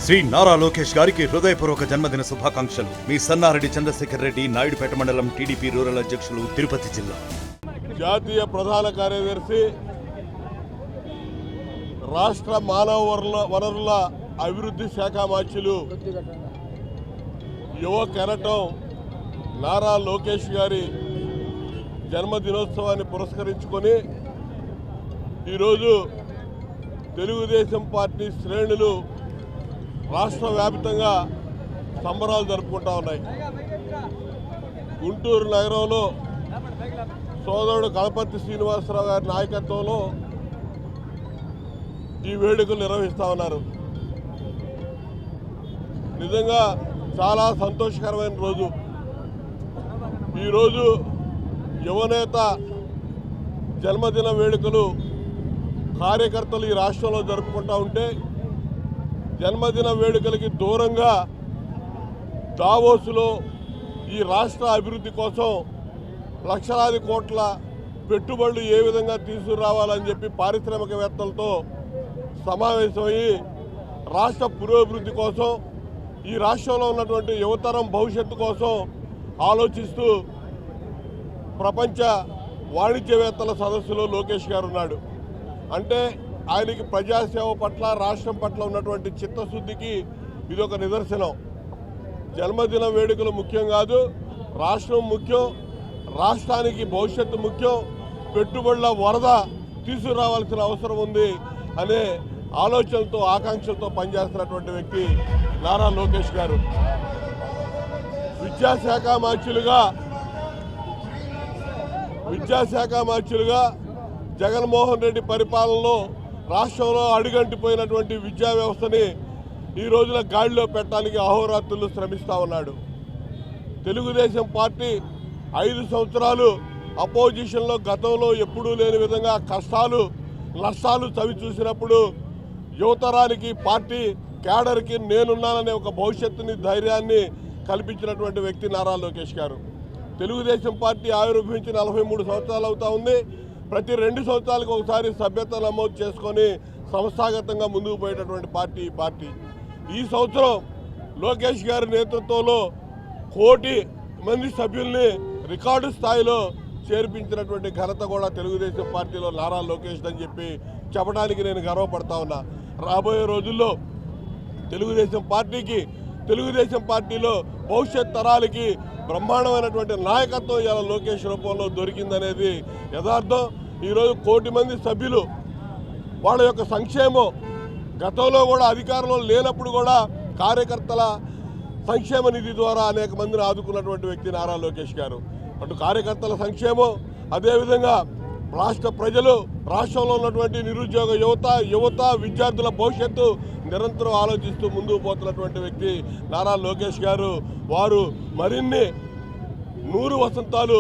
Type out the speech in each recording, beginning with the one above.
శ్రీ నారా లోకేష్ గారికి హృదయపూర్వక జన్మదిన శుభాకాంక్షలు. మీ సన్నారెడ్డి చంద్రశేఖర్ రెడ్డి, నాయుడుపేట మండలం టీడీపీ రూరల్ అధ్యక్షులు, తిరుపతి జిల్లా. జాతీయ ప్రధాన కార్యదర్శి, రాష్ట్ర మానవ వనరుల అభివృద్ధి శాఖ మంత్రులు, యువ కెరటం నారా లోకేష్ గారి జన్మదినోత్సవాన్ని పురస్కరించుకొని ఈరోజు తెలుగుదేశం పార్టీ శ్రేణులు రాష్ట్ర వ్యాప్తంగా సంబరాలు జరుపుకుంటా ఉన్నాయి. గుంటూరు నగరంలో సోదరుడు కలపర్తి శ్రీనివాసరావు గారి నాయకత్వంలో ఈ వేడుకలు నిర్వహిస్తూ ఉన్నారు. నిజంగా చాలా సంతోషకరమైన రోజు. ఈరోజు యువనేత జన్మదిన వేడుకలు కార్యకర్తలు ఈ రాష్ట్రంలో జరుపుకుంటూ ఉంటే, జన్మదిన వేడుకలకి దూరంగా దావోసులో ఈ రాష్ట్ర అభివృద్ధి కోసం లక్షలాది కోట్ల పెట్టుబడులు ఏ విధంగా తీసుకురావాలని చెప్పి పారిశ్రామికవేత్తలతో సమావేశమయ్యి రాష్ట్ర పురోభివృద్ధి కోసం, ఈ రాష్ట్రంలో ఉన్నటువంటి యువతరం భవిష్యత్తు కోసం ఆలోచిస్తూ ప్రపంచ వాణిజ్యవేత్తల సదస్సులో లోకేష్ గారు ఉన్నాడు. అంటే ఆయనకి ప్రజాసేవ పట్ల, రాష్ట్రం పట్ల ఉన్నటువంటి చిత్తశుద్ధికి ఇదొక నిదర్శనం. జన్మదిన వేడుకలు ముఖ్యం కాదు, రాష్ట్రం ముఖ్యం, రాష్ట్రానికి భవిష్యత్తు ముఖ్యం, పెట్టుబడుల వరద తీసుకురావాల్సిన అవసరం ఉంది అనే ఆలోచనలతో, ఆకాంక్షలతో పనిచేస్తున్నటువంటి వ్యక్తి నారా లోకేష్ గారు. విద్యాశాఖ మంత్రులుగా జగన్మోహన్ రెడ్డి పరిపాలనలో రాష్ట్రంలో అడుగంటిపోయినటువంటి విద్యా వ్యవస్థని ఈ రోజున గాడిలో పెట్టడానికి అహోరాత్రులు శ్రమిస్తూ ఉన్నాడు. తెలుగుదేశం పార్టీ 5 సంవత్సరాలు అపోజిషన్లో గతంలో ఎప్పుడూ లేని విధంగా కష్టాలు, నష్టాలు చవి చూసినప్పుడు యువతరానికి, పార్టీ క్యాడర్కి నేనున్నాననే ఒక భవిష్యత్తుని, ధైర్యాన్ని కల్పించినటువంటి వ్యక్తి నారా లోకేష్ గారు. తెలుగుదేశం పార్టీ ఆవిర్భవించి 43 సంవత్సరాలు అవుతా ఉంది. ప్రతి 2 సంవత్సరాలకు ఒకసారి సభ్యత నమోదు చేసుకొని సంస్థాగతంగా ముందుకు పోయేటటువంటి పార్టీ ఈ పార్టీ. ఈ సంవత్సరం లోకేష్ గారి నేతృత్వంలో 1 కోటి మంది సభ్యుల్ని రికార్డు స్థాయిలో చేర్పించినటువంటి ఘనత కూడా తెలుగుదేశం పార్టీలో నారా లోకేష్ అని చెప్పి చెప్పడానికి నేను గర్వపడతా ఉన్నా. రాబోయే రోజుల్లో తెలుగుదేశం పార్టీలో భవిష్యత్ తరాలకి బ్రహ్మాండమైనటువంటి నాయకత్వం ఇలా లోకేష్ రూపంలో దొరికిందనేది యథార్థం. ఈరోజు 1 కోటి మంది సభ్యులు, వాళ్ళ యొక్క సంక్షేమం, గతంలో కూడా అధికారంలో లేనప్పుడు కూడా కార్యకర్తల సంక్షేమ నిధి ద్వారా అనేక మందిని ఆదుకున్నటువంటి వ్యక్తి నారా లోకేష్ గారు. అటు కార్యకర్తల సంక్షేమం, అదేవిధంగా రాష్ట్ర ప్రజలు, రాష్ట్రంలో ఉన్నటువంటి నిరుద్యోగ యువత విద్యార్థుల భవిష్యత్తు నిరంతరం ఆలోచిస్తూ ముందుకు పోతున్నటువంటి వ్యక్తి నారా లోకేష్ గారు. వారు మరిన్ని 100 వసంతాలు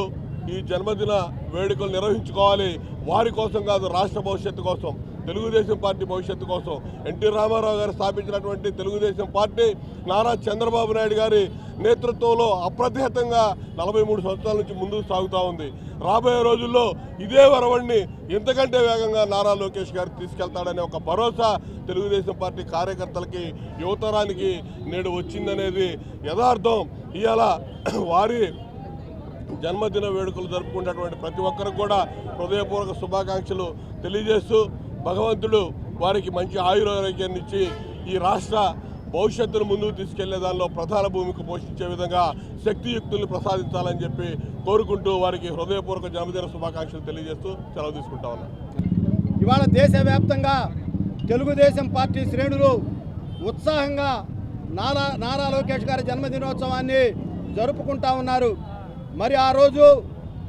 ఈ జన్మదిన వేడుకలు నిర్వహించుకోవాలి. వారి కోసం కాదు, రాష్ట్ర భవిష్యత్తు కోసం, తెలుగుదేశం పార్టీ భవిష్యత్తు కోసం. ఎన్టీ రామారావు గారు స్థాపించినటువంటి తెలుగుదేశం పార్టీ నారా చంద్రబాబు నాయుడు గారి నేతృత్వంలో అప్రతిహతంగా 43 సంవత్సరాల నుంచి ముందుకు సాగుతూ ఉంది. రాబోయే రోజుల్లో ఇదే వరవడిని ఇంతకంటే వేగంగా నారా లోకేష్ గారు తీసుకెళ్తాడనే ఒక భరోసా తెలుగుదేశం పార్టీ కార్యకర్తలకి, యువతరానికి నేడు వచ్చిందనేది యథార్థం. ఇవాళ వారి జన్మదిన వేడుకలు జరుపుకున్నటువంటి ప్రతి ఒక్కరికి కూడా హృదయపూర్వక శుభాకాంక్షలు తెలియజేస్తూ, భగవంతుడు వారికి మంచి ఆయురారోగ్యాన్ని ఇచ్చి ఈ రాష్ట్ర భవిష్యత్తును ముందుకు తీసుకెళ్లే దానిలో ప్రధాన భూమిక పోషించే విధంగా శక్తియుక్తుల్ని ప్రసాదించాలని చెప్పి కోరుకుంటూ వారికి హృదయపూర్వక జన్మదిన శుభాకాంక్షలు తెలియజేస్తూ సెలవు తీసుకుంటా ఉన్నాను. ఇవాళ దేశవ్యాప్తంగా తెలుగుదేశం పార్టీ శ్రేణులు ఉత్సాహంగా నారా లోకేష్ గారి జన్మదినోత్సవాన్ని జరుపుకుంటా ఉన్నారు. మరి ఆ రోజు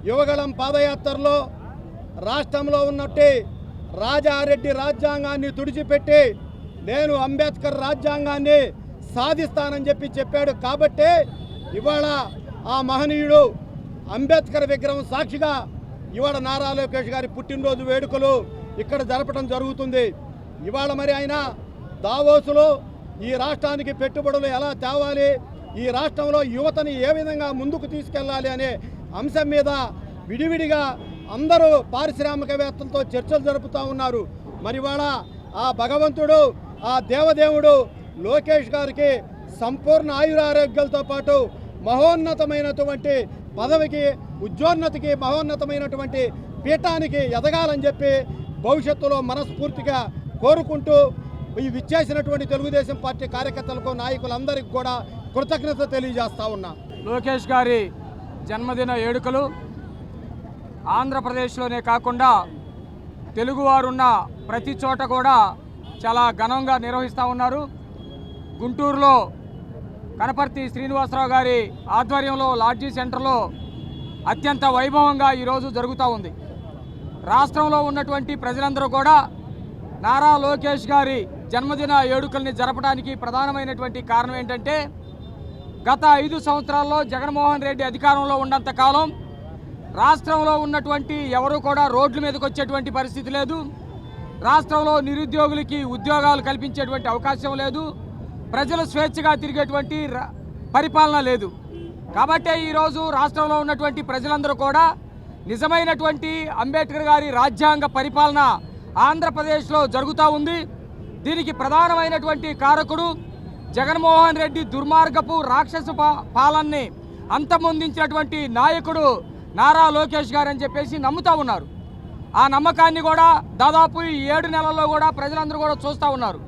యువగళం పాదయాత్రలో రాష్ట్రంలో ఉన్నట్టు రాజారెడ్డి రాజ్యాంగాన్ని తుడిచిపెట్టి నేను అంబేద్కర్ రాజ్యాంగాన్ని సాధిస్తానని చెప్పాడు. కాబట్టే ఇవాళ ఆ మహనీయుడు అంబేద్కర్ విగ్రహం సాక్షిగా ఇవాళ నారా లోకేష్ గారి పుట్టినరోజు వేడుకలు ఇక్కడ జరపడం జరుగుతుంది. ఇవాళ మరి ఆయన దావోసులో ఈ రాష్ట్రానికి పెట్టుబడులు ఎలా తేవాలి, ఈ రాష్ట్రంలో యువతని ఏ విధంగా ముందుకు తీసుకెళ్లాలి అనే అంశం మీద విడివిడిగా అందరూ పారిశ్రామికవేత్తలతో చర్చలు జరుపుతూ ఉన్నారు. మరి వాళ్ళ ఆ భగవంతుడు, ఆ దేవదేవుడు లోకేష్ గారికి సంపూర్ణ ఆయురారోగ్యాలతో పాటు మహోన్నతమైనటువంటి పదవికి, ఉద్యోన్నతికి, మహోన్నతమైనటువంటి పీఠానికి ఎదగాలని చెప్పి భవిష్యత్తులో మనస్ఫూర్తిగా కోరుకుంటూ ఈ విచ్చేసినటువంటి తెలుగుదేశం పార్టీ కార్యకర్తలకు, నాయకులందరికీ కూడా కృతజ్ఞత తెలియజేస్తా ఉన్నా. లోకేష్ గారి జన్మదిన వేడుకలు ఆంధ్రప్రదేశ్లోనే కాకుండా తెలుగువారున్న ప్రతి చోట కూడా చాలా ఘనంగా నిర్వహిస్తూ ఉన్నారు. గుంటూరులో కనపర్తి శ్రీనివాసరావు గారి ఆధ్వర్యంలో లాడ్జీ సెంటర్లో అత్యంత వైభవంగా ఈరోజు జరుగుతూ ఉంది. రాష్ట్రంలో ఉన్నటువంటి ప్రజలందరూ కూడా నారా లోకేష్ గారి జన్మదిన వేడుకల్ని జరపడానికి ప్రధానమైనటువంటి కారణం ఏంటంటే, గత 5 సంవత్సరాల్లో జగన్మోహన్ రెడ్డి అధికారంలో ఉన్నంత కాలం రాష్ట్రంలో ఉన్నటువంటి ఎవరు కూడా రోడ్ల మీదకి వచ్చేటువంటి పరిస్థితి లేదు. రాష్ట్రంలో నిరుద్యోగులకి ఉద్యోగాలు కల్పించేటువంటి అవకాశం లేదు. ప్రజలు స్వేచ్ఛగా తిరిగేటువంటి పరిపాలన లేదు. కాబట్టే ఈరోజు రాష్ట్రంలో ఉన్నటువంటి ప్రజలందరూ కూడా నిజమైనటువంటి అంబేద్కర్ గారి రాజ్యాంగ పరిపాలన ఆంధ్రప్రదేశ్లో జరుగుతూ ఉంది. దీనికి ప్రధానమైనటువంటి కారకుడు జగన్మోహన్ రెడ్డి దుర్మార్గపు రాక్షస పాలనని అంతమొందించినటువంటి నాయకుడు నారా లోకేష్ గారు అని చెప్పేసి నమ్ముతూ ఉన్నారు. ఆ నమ్మకాన్ని కూడా దాదాపు ఈ 7 నెలల్లో కూడా ప్రజలందరూ కూడా చూస్తూ ఉన్నారు.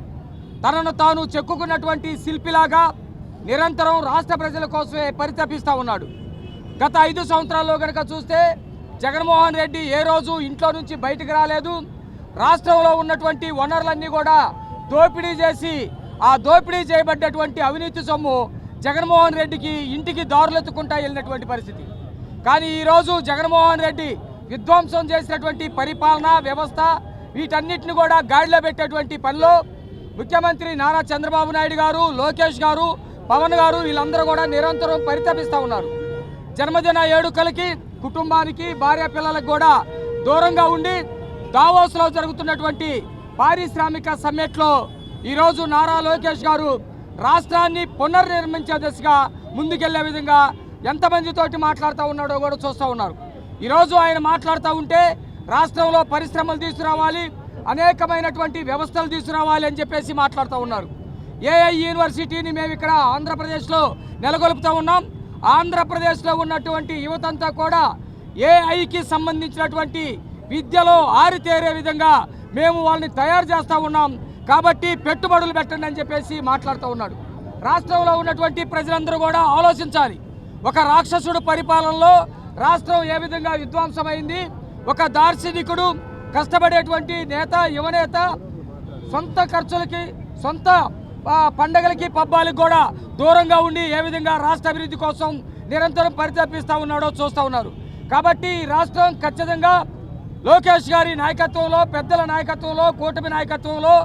తనను తాను చెక్కుకున్నటువంటి శిల్పిలాగా నిరంతరం రాష్ట్ర ప్రజల కోసమే పరితపిస్తూ ఉన్నాడు. గత 5 సంవత్సరాల్లో కనుక చూస్తే జగన్మోహన్ రెడ్డి ఏ రోజు ఇంట్లో నుంచి బయటకు రాలేదు. రాష్ట్రంలో ఉన్నటువంటి వనరులన్నీ కూడా దోపిడీ చేసి, ఆ దోపిడీ చేయబడ్డటువంటి అవినీతి సొమ్ము జగన్మోహన్ రెడ్డికి ఇంటికి దారులెత్తుకుంటా వెళ్ళినటువంటి పరిస్థితి. కానీ ఈరోజు జగన్మోహన్ రెడ్డి విధ్వంసం చేసినటువంటి పరిపాలన వ్యవస్థ, వీటన్నిటిని కూడా గాడిలో పెట్టేటువంటి పనిలో ముఖ్యమంత్రి నారా చంద్రబాబు నాయుడు గారు, లోకేష్ గారు, పవన్ గారు వీళ్ళందరూ కూడా నిరంతరం పరితపిస్తూ ఉన్నారు. జన్మదిన వేడుకలకి, కుటుంబానికి, భార్య పిల్లలకు కూడా దూరంగా ఉండి దావోస్లో జరుగుతున్నటువంటి పారిశ్రామిక సమ్మిట్లో ఈరోజు నారా లోకేష్ గారు రాష్ట్రాన్ని పునర్నిర్మించే దిశగా ముందుకెళ్లే విధంగా ఎంతమందితోటి మాట్లాడుతూ ఉన్నాడో కూడా చూస్తూ ఉన్నారు. ఈరోజు ఆయన మాట్లాడుతూ ఉంటే రాష్ట్రంలో పరిశ్రమలు తీసుకురావాలి, అనేకమైనటువంటి వ్యవస్థలు తీసుకురావాలి అని చెప్పేసి మాట్లాడుతూ ఉన్నారు. ఏఐ యూనివర్సిటీని మేము ఇక్కడ ఆంధ్రప్రదేశ్లో నెలకొల్పుతూ ఉన్నాం. ఆంధ్రప్రదేశ్లో ఉన్నటువంటి యువతంతా కూడా ఏఐకి సంబంధించినటువంటి విద్యలో ఆరితేరే విధంగా మేము వాళ్ళని తయారు చేస్తూ ఉన్నాం. కాబట్టి పెట్టుబడులు పెట్టండి అని చెప్పేసి మాట్లాడుతూ ఉన్నాడు. రాష్ట్రంలో ఉన్నటువంటి ప్రజలందరూ కూడా ఆలోచించాలి. ఒక రాక్షసుడు పరిపాలనలో రాష్ట్రం ఏ విధంగా విధ్వంసమైంది. ఒక దార్శనికుడు, కష్టపడేటువంటి నేత, యువనేత సొంత ఖర్చులకి, సొంత పండగలకి, పబ్బాలకు కూడా దూరంగా ఉండి ఏ విధంగా రాష్ట్ర అభివృద్ధి కోసం నిరంతరం పరితపిస్తూ ఉన్నాడో చూస్తూ ఉన్నారు. కాబట్టి రాష్ట్రం ఖచ్చితంగా లోకేష్ గారి నాయకత్వంలో, పెద్దల నాయకత్వంలో, కూటమి నాయకత్వంలో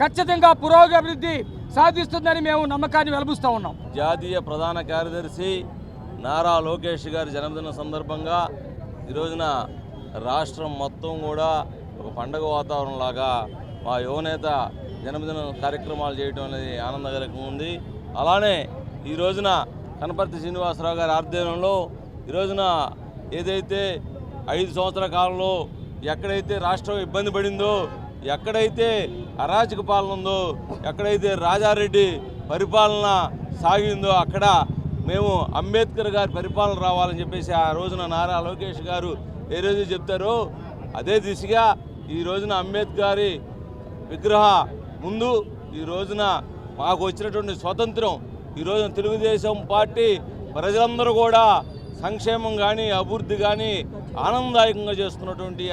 ఖచ్చితంగా పురోగతి సాధిస్తుందని మేము నమ్మకాన్ని వెలుబుస్తూ ఉన్నాం. జాతీయ ప్రధాన కార్యదర్శి నారా లోకేష్ గారి జన్మదిన సందర్భంగా ఈరోజున రాష్ట్రం మొత్తం కూడా ఒక పండగ వాతావరణంలాగా మా యువనేత జన్మదిన కార్యక్రమాలు చేయడం అనేది ఆనందకరంగా ఉంది. అలానే ఈ రోజున కనపర్తి శ్రీనివాసరావు గారి ఆధ్వర్యంలో ఈరోజున ఏదైతే 5 సంవత్సరాల కాలంలో ఎక్కడైతే రాష్ట్రం ఇబ్బంది పడిందో, ఎక్కడైతే అరాచక పాలన ఉందో, ఎక్కడైతే రాజారెడ్డి పరిపాలన సాగిందో అక్కడ మేము అంబేద్కర్ గారి పరిపాలన రావాలని చెప్పేసి ఆ రోజున నారా లోకేష్ గారు ఏ రోజు చెప్తారో అదే దిశగా ఈ రోజున అంబేద్కర్ గారి విగ్రహ ముందు ఈ రోజున మాకు వచ్చినటువంటి స్వాతంత్రం, ఈ రోజున తెలుగుదేశం పార్టీ ప్రజలందరూ కూడా సంక్షేమం కానీ, అభివృద్ధి కానీ ఆనందదాయకంగా చేస్తున్నటువంటి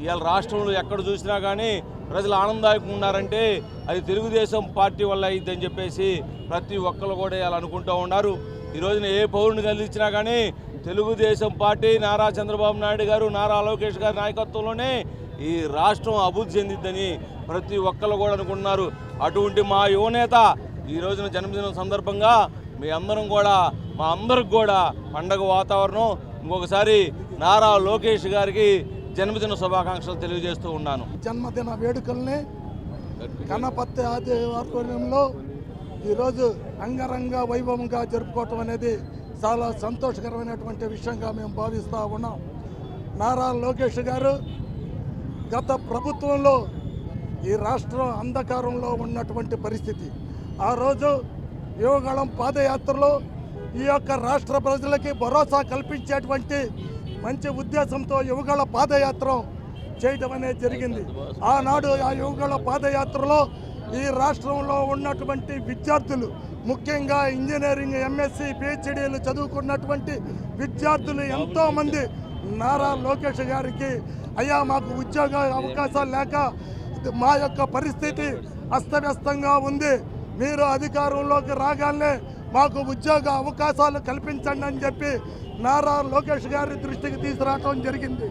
ఇవాళ రాష్ట్రంలో ఎక్కడ చూసినా కానీ ప్రజలు ఆనందదాయకంగా ఉన్నారంటే అది తెలుగుదేశం పార్టీ వల్ల అయిద్దని చెప్పేసి ప్రతి ఒక్కరు కూడా ఇలా అనుకుంటూ ఉన్నారు. ఈ రోజున ఏ పౌరుని కలిగించినా కానీ తెలుగుదేశం పార్టీ, నారా చంద్రబాబు నాయుడు గారు, నారా లోకేష్ గారి నాయకత్వంలోనే ఈ రాష్ట్రం అభివృద్ధి చెందిద్దని ప్రతి ఒక్కరు కూడా అనుకుంటున్నారు. అటువంటి మా యువనేత ఈ రోజున జన్మదినం సందర్భంగా మీ అందరం కూడా, మా అందరికి కూడా పండగ వాతావరణం. ఇంకొకసారి నారా లోకేష్ గారికి జన్మదిన శుభాకాంక్షలు తెలియజేస్తూ ఉన్నాను. జన్మదిన వేడుకల్ని కనపర్తి ఆధ్వర్యంలో ఈరోజు అంగరంగ వైభవంగా జరుపుకోవటం అనేది చాలా సంతోషకరమైనటువంటి విషయంగా మేము భావిస్తూ ఉన్నాం. నారా లోకేష్ గారు గత ప్రభుత్వంలో ఈ రాష్ట్రం అంధకారంలో ఉన్నటువంటి పరిస్థితి, ఆ రోజు యువగళం పాదయాత్రలో ఈ యొక్క రాష్ట్ర ప్రజలకి భరోసా కల్పించేటువంటి మంచి ఉద్దేశంతో యువగళ పాదయాత్ర చేయడం అనేది జరిగింది. ఆనాడు ఆ యువగళ పాదయాత్రలో ఈ రాష్ట్రంలో ఉన్నటువంటి విద్యార్థులు, ముఖ్యంగా ఇంజనీరింగ్, ఎంఎస్సి, పిహెచ్డీలు చదువుకున్నటువంటి విద్యార్థులు ఎంతోమంది నారా లోకేష్ గారికి అయ్యా మాకు ఉద్యోగ అవకాశాలు లేక మా యొక్క పరిస్థితి అస్తవ్యస్తంగా ఉంది, మీరు అధికారంలోకి రాగానే మాకు ఉద్యోగ అవకాశాలు కల్పించండి అని చెప్పి నారా లోకేష్ గారి దృష్టికి తీసుకురావడం జరిగింది.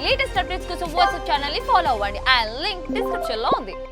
లేటెస్ట్ అప్డేట్స్ కోసం వాట్సాప్ ఛానల్ ని ఫాలో అవ్వండి. ఆ లింక్ డిస్క్రిప్షన్ లో ఉంది.